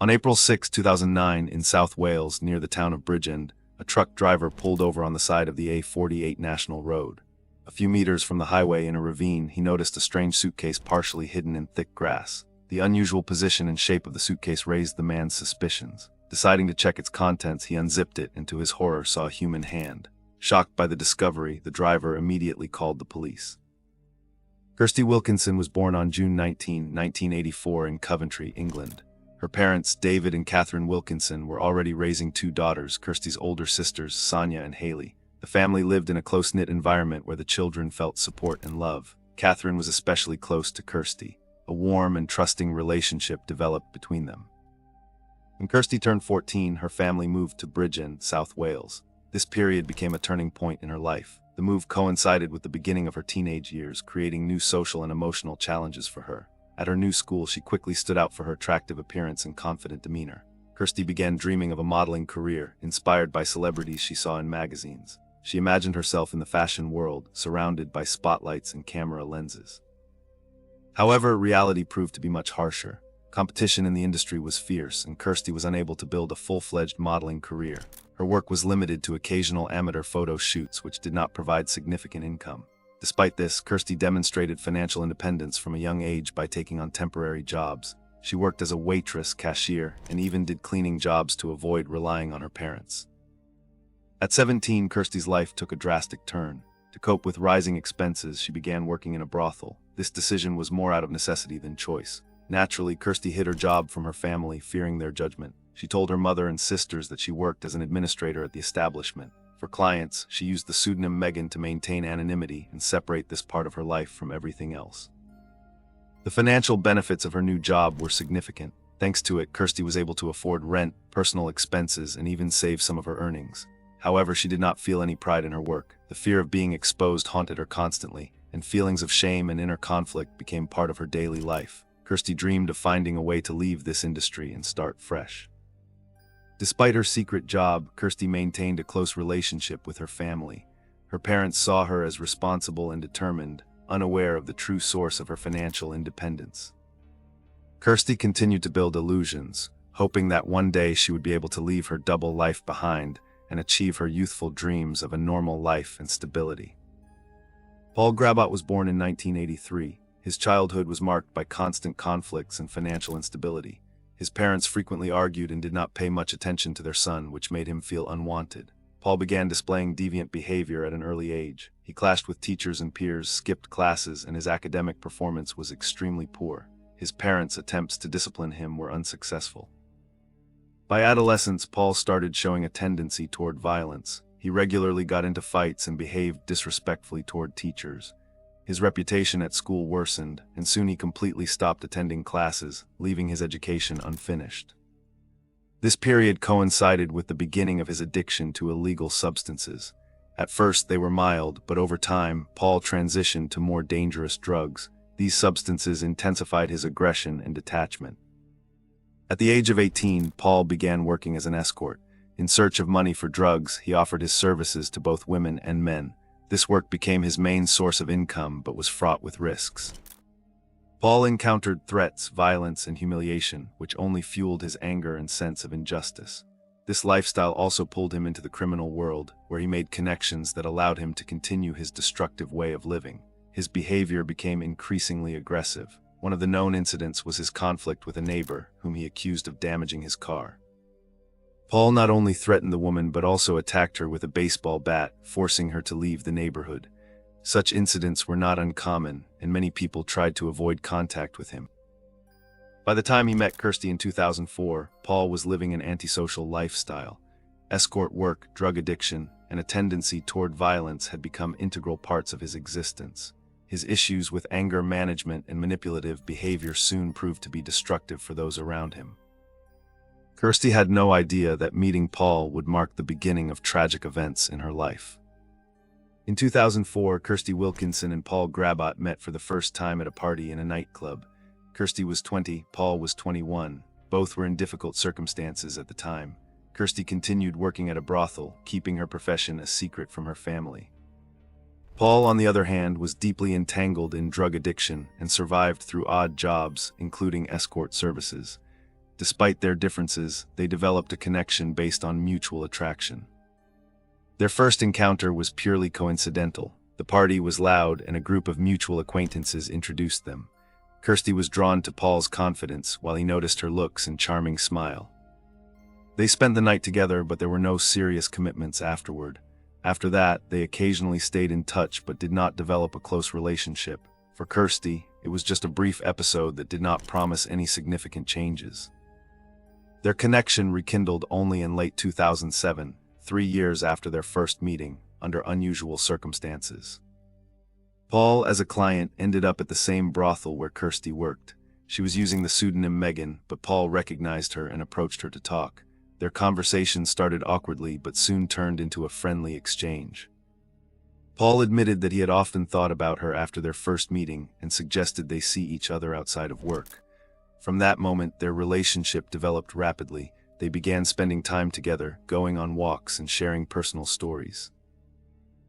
On April 6, 2009, in South Wales, near the town of Bridgend, a truck driver pulled over on the side of the A48 National Road. A few meters from the highway in a ravine, he noticed a strange suitcase partially hidden in thick grass. The unusual position and shape of the suitcase raised the man's suspicions. Deciding to check its contents, he unzipped it and to his horror saw a human hand. Shocked by the discovery, the driver immediately called the police. Kirsty Wilkinson was born on June 19, 1984 in Coventry, England. Her parents, David and Catherine Wilkinson, were already raising two daughters, Kirsty's older sisters, Sonia and Haley. The family lived in a close-knit environment where the children felt support and love. Catherine was especially close to Kirsty. A warm and trusting relationship developed between them. When Kirsty turned 14, her family moved to Bridgend, South Wales. This period became a turning point in her life. The move coincided with the beginning of her teenage years, creating new social and emotional challenges for her. At her new school, she quickly stood out for her attractive appearance and confident demeanor. Kirsty began dreaming of a modeling career, inspired by celebrities she saw in magazines. She imagined herself in the fashion world, surrounded by spotlights and camera lenses. However, reality proved to be much harsher. Competition in the industry was fierce, and Kirsty was unable to build a full-fledged modeling career. Her work was limited to occasional amateur photo shoots, which did not provide significant income. Despite this, Kirsty demonstrated financial independence from a young age by taking on temporary jobs. She worked as a waitress, cashier, and even did cleaning jobs to avoid relying on her parents. At 17, Kirsty's life took a drastic turn. To cope with rising expenses, she began working in a brothel. This decision was more out of necessity than choice. Naturally, Kirsty hid her job from her family, fearing their judgment. She told her mother and sisters that she worked as an administrator at the establishment. For clients, she used the pseudonym Megan to maintain anonymity and separate this part of her life from everything else. The financial benefits of her new job were significant. Thanks to it, Kirsty was able to afford rent, personal expenses, and even save some of her earnings. However, she did not feel any pride in her work. The fear of being exposed haunted her constantly, and feelings of shame and inner conflict became part of her daily life. Kirsty dreamed of finding a way to leave this industry and start fresh. Despite her secret job, Kirsty maintained a close relationship with her family. Her parents saw her as responsible and determined, unaware of the true source of her financial independence. Kirsty continued to build illusions, hoping that one day she would be able to leave her double life behind and achieve her youthful dreams of a normal life and stability. Paul Grabot was born in 1983. His childhood was marked by constant conflicts and financial instability. His parents frequently argued and did not pay much attention to their son, which made him feel unwanted. Paul began displaying deviant behavior at an early age. He clashed with teachers and peers, skipped classes, and his academic performance was extremely poor. His parents' attempts to discipline him were unsuccessful. By adolescence, Paul started showing a tendency toward violence. He regularly got into fights and behaved disrespectfully toward teachers. His reputation at school worsened, and soon he completely stopped attending classes, leaving his education unfinished. This period coincided with the beginning of his addiction to illegal substances. At first, they were mild, but over time, Paul transitioned to more dangerous drugs. These substances intensified his aggression and detachment. At the age of 18, Paul began working as an escort. In search of money for drugs, he offered his services to both women and men. This work became his main source of income, but was fraught with risks. Paul encountered threats, violence, and humiliation, which only fueled his anger and sense of injustice. This lifestyle also pulled him into the criminal world, where he made connections that allowed him to continue his destructive way of living. His behavior became increasingly aggressive. One of the known incidents was his conflict with a neighbor, whom he accused of damaging his car. Paul not only threatened the woman but also attacked her with a baseball bat, forcing her to leave the neighborhood. Such incidents were not uncommon, and many people tried to avoid contact with him. By the time he met Kirsty in 2004, Paul was living an antisocial lifestyle. Escort work, drug addiction, and a tendency toward violence had become integral parts of his existence. His issues with anger management and manipulative behavior soon proved to be destructive for those around him. Kirsty had no idea that meeting Paul would mark the beginning of tragic events in her life. In 2004, Kirsty Wilkinson and Paul Grabot met for the first time at a party in a nightclub. Kirsty was 20, Paul was 21. Both were in difficult circumstances at the time. Kirsty continued working at a brothel, keeping her profession a secret from her family. Paul, on the other hand, was deeply entangled in drug addiction and survived through odd jobs, including escort services. Despite their differences, they developed a connection based on mutual attraction. Their first encounter was purely coincidental. The party was loud and a group of mutual acquaintances introduced them. Kirsty was drawn to Paul's confidence while he noticed her looks and charming smile. They spent the night together, but there were no serious commitments afterward. After that, they occasionally stayed in touch but did not develop a close relationship. For Kirsty, it was just a brief episode that did not promise any significant changes. Their connection rekindled only in late 2007, 3 years after their first meeting, under unusual circumstances. Paul, as a client, ended up at the same brothel where Kirsty worked. She was using the pseudonym Megan, but Paul recognized her and approached her to talk. Their conversation started awkwardly but soon turned into a friendly exchange. Paul admitted that he had often thought about her after their first meeting and suggested they see each other outside of work. From that moment, their relationship developed rapidly. They began spending time together, going on walks and sharing personal stories.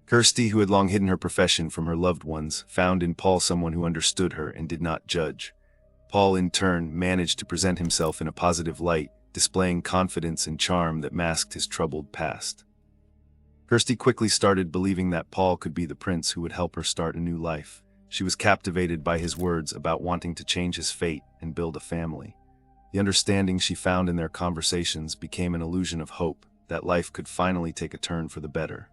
Kirsty, who had long hidden her profession from her loved ones, found in Paul someone who understood her and did not judge. Paul, in turn, managed to present himself in a positive light, displaying confidence and charm that masked his troubled past. Kirsty quickly started believing that Paul could be the prince who would help her start a new life. She was captivated by his words about wanting to change his fate and build a family. The understanding she found in their conversations became an illusion of hope that life could finally take a turn for the better.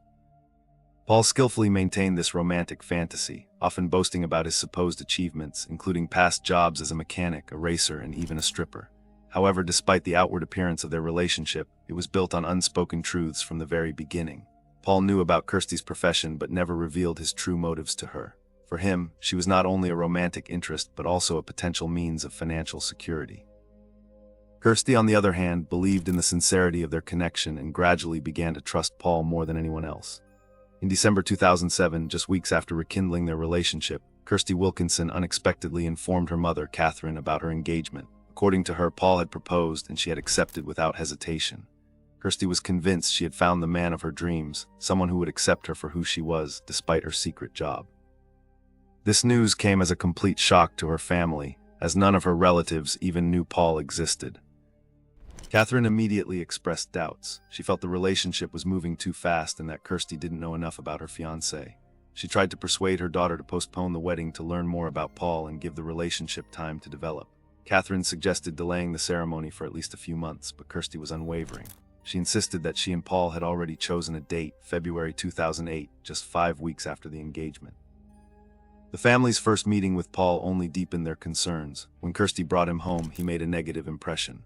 Paul skillfully maintained this romantic fantasy, often boasting about his supposed achievements, including past jobs as a mechanic, a racer, and even a stripper. However, despite the outward appearance of their relationship, it was built on unspoken truths from the very beginning. Paul knew about Kirsty's profession but never revealed his true motives to her. For him, she was not only a romantic interest but also a potential means of financial security. Kirsty, on the other hand, believed in the sincerity of their connection and gradually began to trust Paul more than anyone else. In December 2007, just weeks after rekindling their relationship, Kirsty Wilkinson unexpectedly informed her mother, Catherine, about her engagement. According to her, Paul had proposed and she had accepted without hesitation. Kirsty was convinced she had found the man of her dreams, someone who would accept her for who she was, despite her secret job. This news came as a complete shock to her family, as none of her relatives even knew Paul existed. Catherine immediately expressed doubts. She felt the relationship was moving too fast and that Kirsty didn't know enough about her fiancé. She tried to persuade her daughter to postpone the wedding to learn more about Paul and give the relationship time to develop. Catherine suggested delaying the ceremony for at least a few months, but Kirsty was unwavering. She insisted that she and Paul had already chosen a date, February 2008, just 5 weeks after the engagement. The family's first meeting with Paul only deepened their concerns. When Kirsty brought him home, he made a negative impression.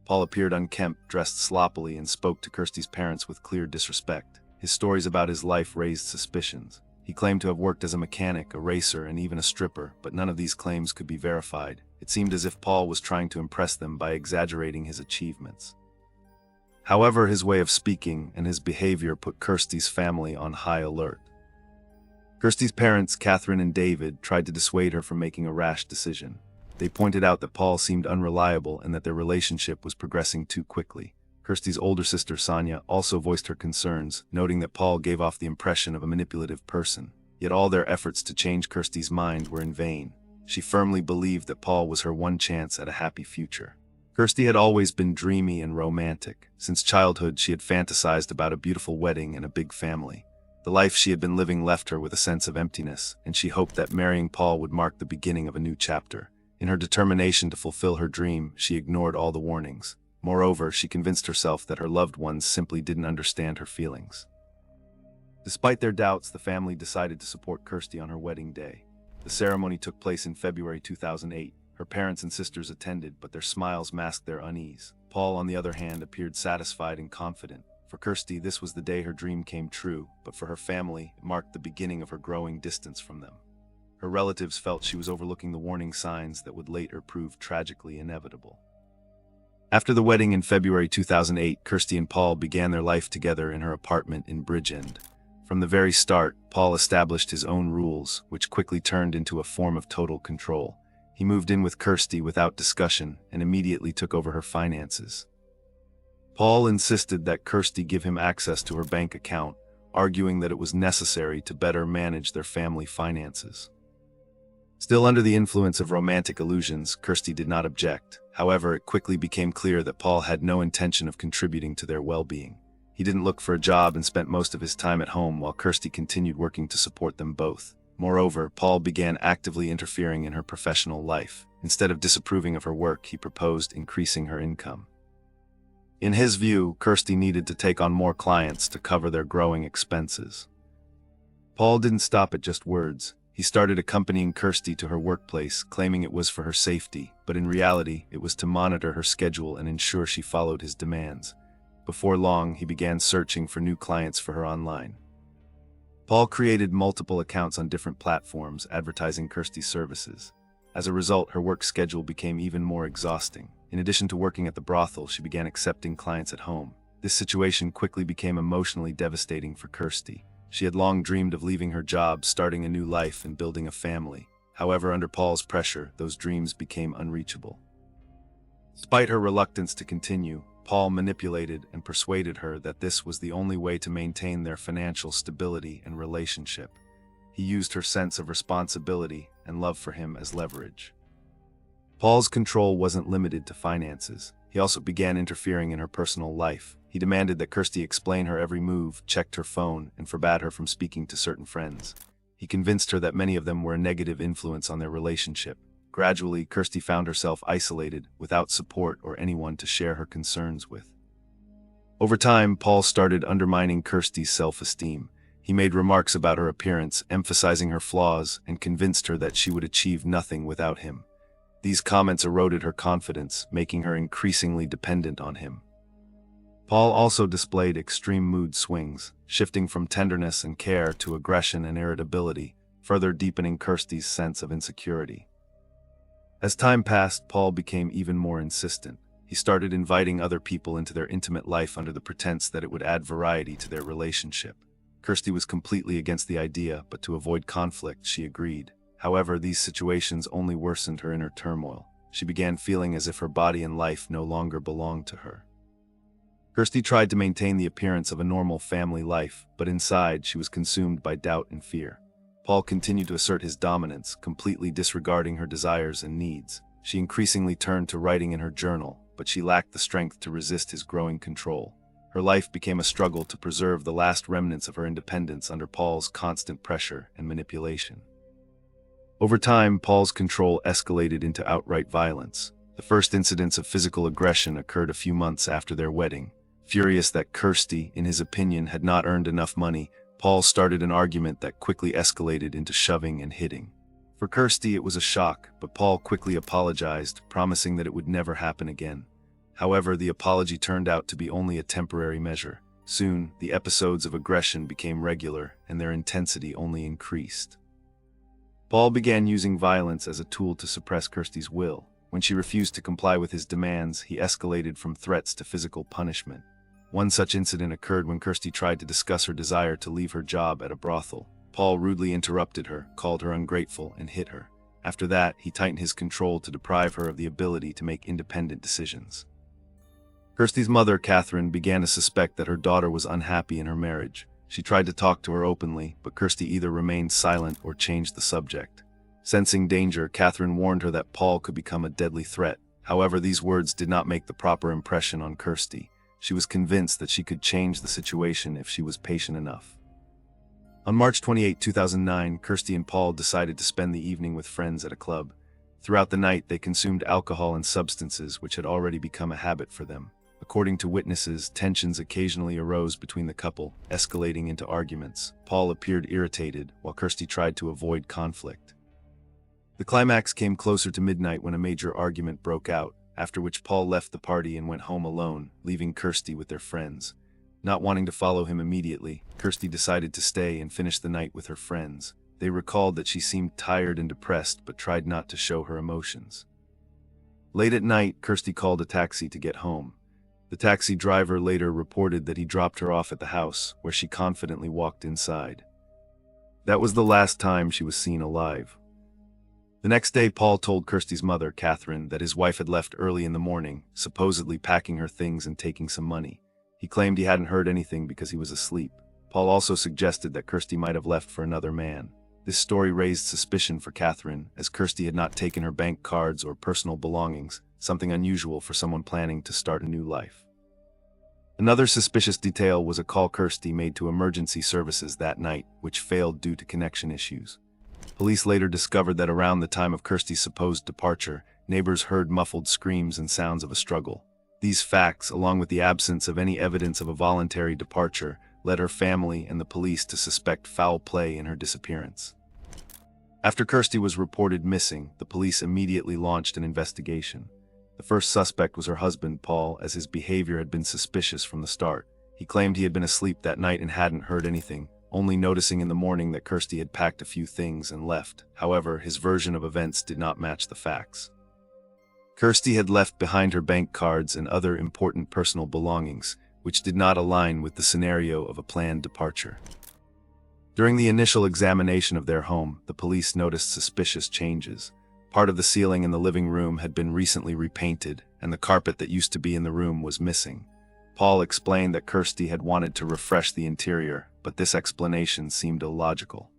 Paul appeared unkempt, dressed sloppily, and spoke to Kirsty's parents with clear disrespect. His stories about his life raised suspicions. He claimed to have worked as a mechanic, a racer, and even a stripper, but none of these claims could be verified. It seemed as if Paul was trying to impress them by exaggerating his achievements. However, his way of speaking and his behavior put Kirsty's family on high alert. Kirsty's parents, Catherine and David, tried to dissuade her from making a rash decision. They pointed out that Paul seemed unreliable and that their relationship was progressing too quickly. Kirsty's older sister, Sonia, also voiced her concerns, noting that Paul gave off the impression of a manipulative person. Yet all their efforts to change Kirsty's mind were in vain. She firmly believed that Paul was her one chance at a happy future. Kirsty had always been dreamy and romantic. Since childhood, she had fantasized about a beautiful wedding and a big family. The life she had been living left her with a sense of emptiness, and she hoped that marrying Paul would mark the beginning of a new chapter. In her determination to fulfill her dream, she ignored all the warnings. Moreover, she convinced herself that her loved ones simply didn't understand her feelings. Despite their doubts, the family decided to support Kirsty on her wedding day. The ceremony took place in February 2008. Her parents and sisters attended, but their smiles masked their unease. Paul, on the other hand, appeared satisfied and confident. For Kirsty, this was the day her dream came true, but for her family, it marked the beginning of her growing distance from them. Her relatives felt she was overlooking the warning signs that would later prove tragically inevitable. After the wedding in February 2008, Kirsty and Paul began their life together in her apartment in Bridgend. From the very start, Paul established his own rules, which quickly turned into a form of total control. He moved in with Kirsty without discussion and immediately took over her finances. Paul insisted that Kirsty give him access to her bank account, arguing that it was necessary to better manage their family finances. Still under the influence of romantic illusions, Kirsty did not object. However, it quickly became clear that Paul had no intention of contributing to their well-being. He didn't look for a job and spent most of his time at home while Kirsty continued working to support them both. Moreover, Paul began actively interfering in her professional life. Instead of disapproving of her work, he proposed increasing her income. In his view, Kirsty needed to take on more clients to cover their growing expenses. Paul didn't stop at just words. He started accompanying Kirsty to her workplace, claiming it was for her safety, but in reality, it was to monitor her schedule and ensure she followed his demands. Before long, he began searching for new clients for her online. Paul created multiple accounts on different platforms, advertising Kirsty's services. As a result, her work schedule became even more exhausting. In addition to working at the brothel, she began accepting clients at home. This situation quickly became emotionally devastating for Kirsty. She had long dreamed of leaving her job, starting a new life, and building a family. However, under Paul's pressure, those dreams became unreachable. Despite her reluctance to continue, Paul manipulated and persuaded her that this was the only way to maintain their financial stability and relationship. He used her sense of responsibility and love for him as leverage. Paul's control wasn't limited to finances. He also began interfering in her personal life. He demanded that Kirsty explain her every move, checked her phone, and forbade her from speaking to certain friends. He convinced her that many of them were a negative influence on their relationship. Gradually, Kirsty found herself isolated, without support or anyone to share her concerns with. Over time, Paul started undermining Kirsty's self-esteem. He made remarks about her appearance, emphasizing her flaws, and convinced her that she would achieve nothing without him. These comments eroded her confidence, making her increasingly dependent on him. Paul also displayed extreme mood swings, shifting from tenderness and care to aggression and irritability, further deepening Kirsty's sense of insecurity. As time passed, Paul became even more insistent. He started inviting other people into their intimate life under the pretense that it would add variety to their relationship. Kirsty was completely against the idea, but to avoid conflict, she agreed. However, these situations only worsened her inner turmoil. She began feeling as if her body and life no longer belonged to her. Kirsty tried to maintain the appearance of a normal family life, but inside she was consumed by doubt and fear. Paul continued to assert his dominance, completely disregarding her desires and needs. She increasingly turned to writing in her journal, but she lacked the strength to resist his growing control. Her life became a struggle to preserve the last remnants of her independence under Paul's constant pressure and manipulation. Over time, Paul's control escalated into outright violence. The first incidents of physical aggression occurred a few months after their wedding. Furious that Kirsty, in his opinion, had not earned enough money, Paul started an argument that quickly escalated into shoving and hitting. For Kirsty, it was a shock, but Paul quickly apologized, promising that it would never happen again. However, the apology turned out to be only a temporary measure. Soon, the episodes of aggression became regular, and their intensity only increased. Paul began using violence as a tool to suppress Kirsty's will. When she refused to comply with his demands, he escalated from threats to physical punishment. One such incident occurred when Kirsty tried to discuss her desire to leave her job at a brothel. Paul rudely interrupted her, called her ungrateful, and hit her. After that, he tightened his control to deprive her of the ability to make independent decisions. Kirsty's mother, Catherine, began to suspect that her daughter was unhappy in her marriage. She tried to talk to her openly, but Kirsty either remained silent or changed the subject. Sensing danger, Catherine warned her that Paul could become a deadly threat. However, these words did not make the proper impression on Kirsty. She was convinced that she could change the situation if she was patient enough. On March 28, 2009, Kirsty and Paul decided to spend the evening with friends at a club. Throughout the night, they consumed alcohol and substances which had already become a habit for them. According to witnesses, tensions occasionally arose between the couple, escalating into arguments. Paul appeared irritated, while Kirsty tried to avoid conflict. The climax came closer to midnight when a major argument broke out, after which Paul left the party and went home alone, leaving Kirsty with their friends. Not wanting to follow him immediately, Kirsty decided to stay and finish the night with her friends. They recalled that she seemed tired and depressed but tried not to show her emotions. Late at night, Kirsty called a taxi to get home. The taxi driver later reported that he dropped her off at the house, where she confidently walked inside. That was the last time she was seen alive. The next day, Paul told Kirsty's mother, Catherine, that his wife had left early in the morning, supposedly packing her things and taking some money. He claimed he hadn't heard anything because he was asleep. Paul also suggested that Kirsty might have left for another man. This story raised suspicion for Catherine, as Kirsty had not taken her bank cards or personal belongings, something unusual for someone planning to start a new life. Another suspicious detail was a call Kirsty made to emergency services that night, which failed due to connection issues. Police later discovered that around the time of Kirsty's supposed departure, neighbors heard muffled screams and sounds of a struggle. These facts, along with the absence of any evidence of a voluntary departure, led her family and the police to suspect foul play in her disappearance. After Kirsty was reported missing, the police immediately launched an investigation. The first suspect was her husband, Paul, as his behavior had been suspicious from the start. He claimed he had been asleep that night and hadn't heard anything, only noticing in the morning that Kirsty had packed a few things and left. However, his version of events did not match the facts. Kirsty had left behind her bank cards and other important personal belongings, which did not align with the scenario of a planned departure. During the initial examination of their home, the police noticed suspicious changes. Part of the ceiling in the living room had been recently repainted, and the carpet that used to be in the room was missing. Paul explained that Kirsty had wanted to refresh the interior, but this explanation seemed illogical.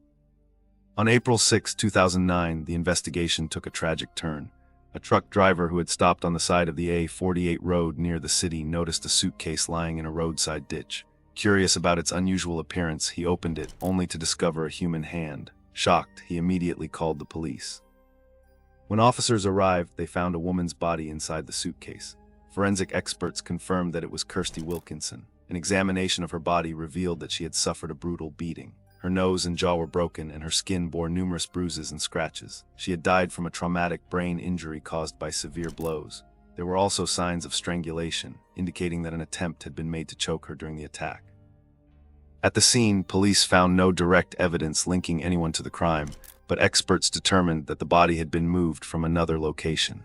On April 6, 2009, the investigation took a tragic turn. A truck driver who had stopped on the side of the A48 road near the city noticed a suitcase lying in a roadside ditch. Curious about its unusual appearance, he opened it, only to discover a human hand. Shocked, he immediately called the police. When officers arrived, they found a woman's body inside the suitcase. Forensic experts confirmed that it was Kirsty Wilkinson. An examination of her body revealed that she had suffered a brutal beating. Her nose and jaw were broken, and her skin bore numerous bruises and scratches. She had died from a traumatic brain injury caused by severe blows. There were also signs of strangulation, indicating that an attempt had been made to choke her during the attack. At the scene, police found no direct evidence linking anyone to the crime, but experts determined that the body had been moved from another location.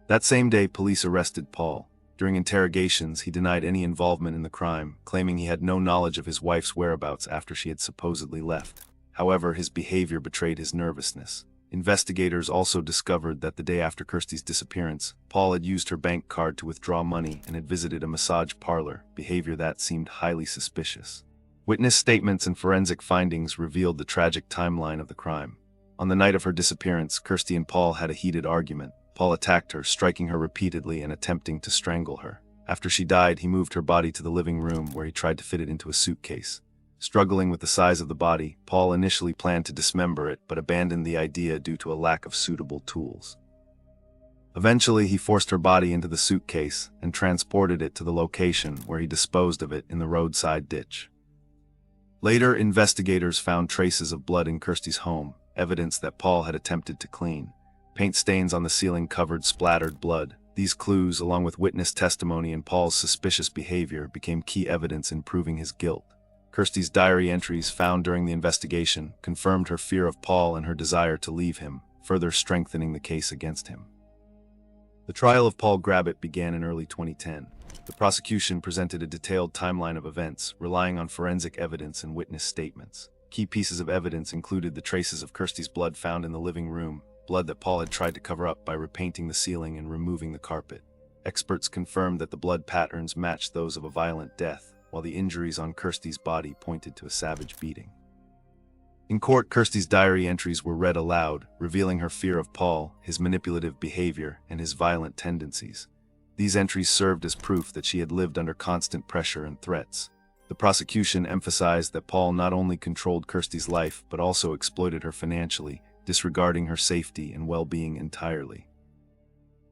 That same day, police arrested Paul. During interrogations, he denied any involvement in the crime, claiming he had no knowledge of his wife's whereabouts after she had supposedly left. However, his behavior betrayed his nervousness. Investigators also discovered that the day after Kirsty's disappearance, Paul had used her bank card to withdraw money and had visited a massage parlor, behavior that seemed highly suspicious. Witness statements and forensic findings revealed the tragic timeline of the crime. On the night of her disappearance, Kirsty and Paul had a heated argument. Paul attacked her, striking her repeatedly and attempting to strangle her. After she died, he moved her body to the living room where he tried to fit it into a suitcase. Struggling with the size of the body, Paul initially planned to dismember it, but abandoned the idea due to a lack of suitable tools. Eventually, he forced her body into the suitcase and transported it to the location where he disposed of it in the roadside ditch. Later, investigators found traces of blood in Kirsty's home, evidence that Paul had attempted to clean. Paint stains on the ceiling covered splattered blood. These clues, along with witness testimony and Paul's suspicious behavior, became key evidence in proving his guilt. Kirsty's diary entries found during the investigation confirmed her fear of Paul and her desire to leave him, further strengthening the case against him. The trial of Paul Grabit began in early 2010. The prosecution presented a detailed timeline of events, relying on forensic evidence and witness statements. Key pieces of evidence included the traces of Kirsty's blood found in the living room, blood that Paul had tried to cover up by repainting the ceiling and removing the carpet. Experts confirmed that the blood patterns matched those of a violent death, while the injuries on Kirsty's body pointed to a savage beating. In court, Kirsty's diary entries were read aloud, revealing her fear of Paul, his manipulative behavior, and his violent tendencies. These entries served as proof that she had lived under constant pressure and threats. The prosecution emphasized that Paul not only controlled Kirsty's life, but also exploited her financially, disregarding her safety and well-being entirely.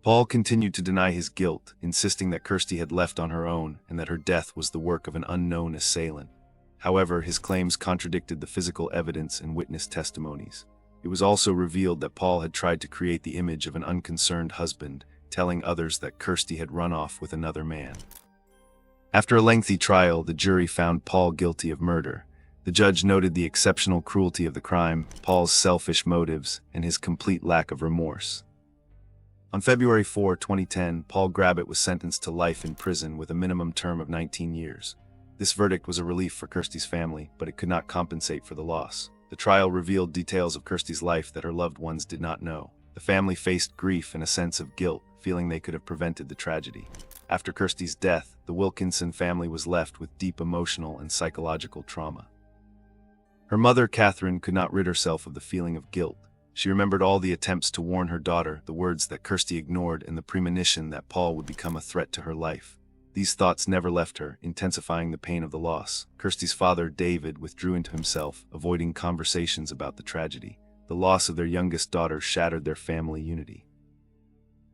Paul continued to deny his guilt, insisting that Kirsty had left on her own and that her death was the work of an unknown assailant. However, his claims contradicted the physical evidence and witness testimonies. It was also revealed that Paul had tried to create the image of an unconcerned husband, telling others that Kirsty had run off with another man. After a lengthy trial, the jury found Paul guilty of murder. The judge noted the exceptional cruelty of the crime, Paul's selfish motives, and his complete lack of remorse. On February 4, 2010, Paul Grabit was sentenced to life in prison with a minimum term of 19 years. This verdict was a relief for Kirsty's family, but it could not compensate for the loss. The trial revealed details of Kirsty's life that her loved ones did not know. The family faced grief and a sense of guilt, feeling they could have prevented the tragedy. After Kirsty's death, the Wilkinson family was left with deep emotional and psychological trauma. Her mother, Catherine, could not rid herself of the feeling of guilt. She remembered all the attempts to warn her daughter, the words that Kirsty ignored, and the premonition that Paul would become a threat to her life. These thoughts never left her, intensifying the pain of the loss. Kirsty's father, David, withdrew into himself, avoiding conversations about the tragedy. The loss of their youngest daughter shattered their family unity.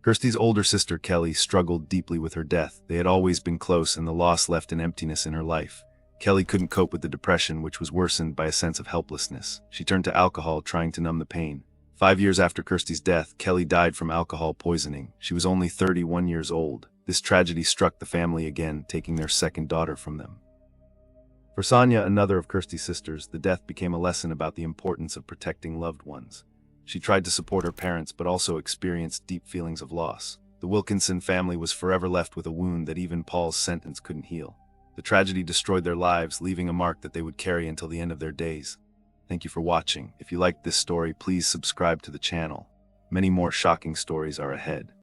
Kirsty's older sister, Kelly, struggled deeply with her death. They had always been close, and the loss left an emptiness in her life. Kelly couldn't cope with the depression, which was worsened by a sense of helplessness. She turned to alcohol, trying to numb the pain. 5 years after Kirsty's death, Kelly died from alcohol poisoning. She was only 31 years old. This tragedy struck the family again, taking their second daughter from them. For Sonia, another of Kirsty's sisters, the death became a lesson about the importance of protecting loved ones. She tried to support her parents, but also experienced deep feelings of loss. The Wilkinson family was forever left with a wound that even Paul's sentence couldn't heal. The tragedy destroyed their lives, leaving a mark that they would carry until the end of their days. Thank you for watching. If you liked this story, please subscribe to the channel. Many more shocking stories are ahead.